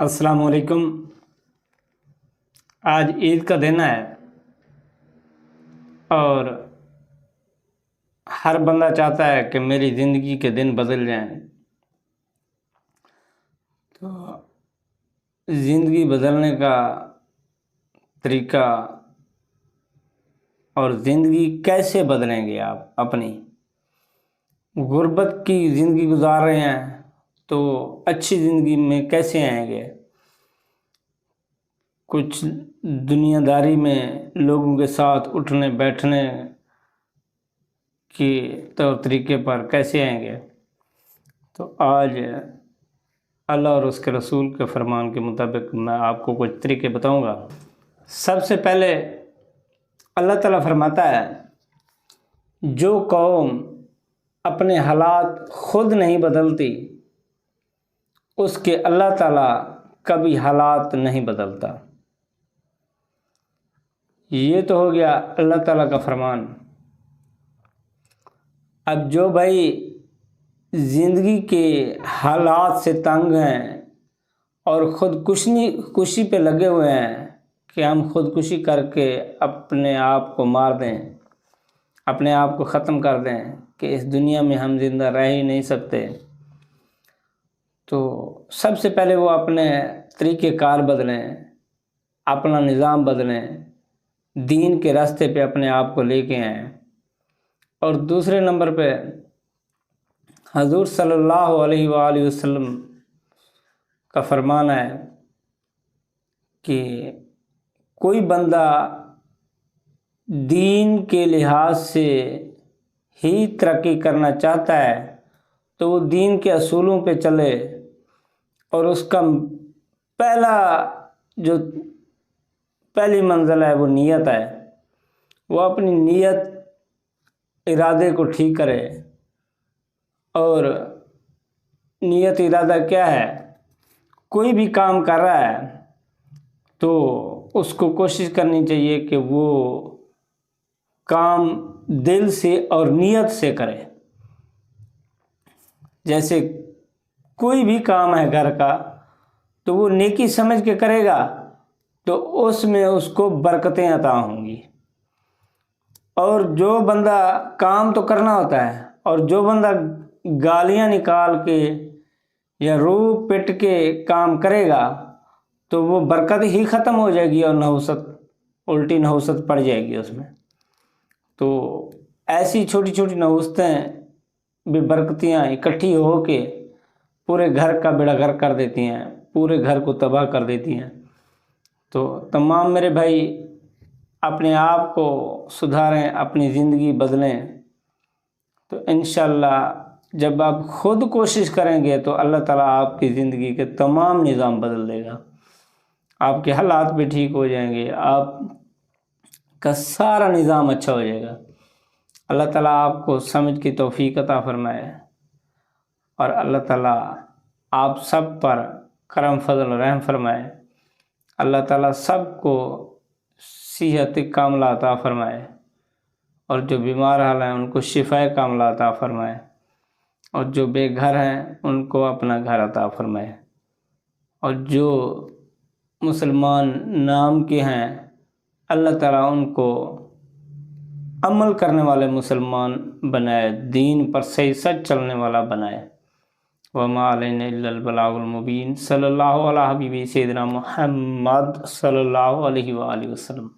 السلام علیکم۔ آج عید کا دن ہے اور ہر بندہ چاہتا ہے کہ میری زندگی کے دن بدل جائیں۔ تو زندگی بدلنے کا طریقہ اور زندگی کیسے بدلیں گے آپ اپنی؟ غربت کی زندگی گزار رہے ہیں تو اچھی زندگی میں کیسے آئیں گے؟ کچھ دنیا داری میں لوگوں کے ساتھ اٹھنے بیٹھنے کی طور طریقے پر کیسے آئیں گے؟ تو آج اللہ اور اس کے رسول کے فرمان کے مطابق میں آپ کو کچھ طریقے بتاؤں گا۔ سب سے پہلے اللہ تعالیٰ فرماتا ہے، جو قوم اپنے حالات خود نہیں بدلتی اس کے اللہ تعالیٰ کبھی حالات نہیں بدلتا۔ یہ تو ہو گیا اللہ تعالیٰ کا فرمان۔ اب جو بھائی زندگی کے حالات سے تنگ ہیں اور خودکشی پہ لگے ہوئے ہیں کہ ہم خودکشی کر کے اپنے آپ کو مار دیں، اپنے آپ کو ختم کر دیں کہ اس دنیا میں ہم زندہ رہ ہی نہیں سکتے، تو سب سے پہلے وہ اپنے طریقہ کار بدلیں، اپنا نظام بدلیں، دین کے راستے پہ اپنے آپ کو لے کے آئیں۔ اور دوسرے نمبر پہ حضور صلی اللہ علیہ وآلہ وسلم کا فرمان ہے کہ کوئی بندہ دین کے لحاظ سے ہی ترقی کرنا چاہتا ہے تو وہ دین کے اصولوں پہ چلے، اور اس کا پہلی منزل ہے وہ نیت ہے۔ وہ اپنی نیت ارادے کو ٹھیک کرے، اور نیت ارادہ کیا ہے؟ کوئی بھی کام کر رہا ہے تو اس کو کوشش کرنی چاہیے کہ وہ کام دل سے اور نیت سے کرے۔ جیسے کوئی بھی کام ہے گھر کا تو وہ نیکی سمجھ کے کرے گا تو اس میں اس کو برکتیں عطا ہوں گی۔ اور جو بندہ کام تو کرنا ہوتا ہے، اور جو بندہ گالیاں نکال کے یا روح پٹ کے کام کرے گا تو وہ برکت ہی ختم ہو جائے گی اور الٹی نحوست پڑ جائے گی اس میں۔ تو ایسی چھوٹی چھوٹی نحوستیں بے برکتیاں اکٹھی ہو کے پورے گھر کا بیڑا غرق کر دیتی ہیں، پورے گھر کو تباہ کر دیتی ہیں۔ تو تمام میرے بھائی اپنے آپ کو سدھاریں، اپنی زندگی بدلیں، تو انشاءاللہ جب آپ خود کوشش کریں گے تو اللہ تعالیٰ آپ کی زندگی کے تمام نظام بدل دے گا، آپ کے حالات بھی ٹھیک ہو جائیں گے، آپ کا سارا نظام اچھا ہو جائے گا۔ اللہ تعالیٰ آپ کو سمجھ کی توفیق عطا فرمائے، اور اللہ تعالیٰ آپ سب پر کرم فضل رحم فرمائے۔ اللہ تعالیٰ سب کو صحت کاملہ عطا فرمائے، اور جو بیمار حال ہیں ان کو شفائے کاملہ عطا فرمائے، اور جو بے گھر ہیں ان کو اپنا گھر عطا فرمائے، اور جو مسلمان نام کے ہیں اللہ تعالیٰ ان کو عمل کرنے والے مسلمان بنائے، دین پر صحیح سچ چلنے والا بنائے۔ وما علینا الا البلاغ المبین۔ صلی اللہ علیہ حبیبی سیدنا محمد صلی اللہ علیہ وآلہ وسلم۔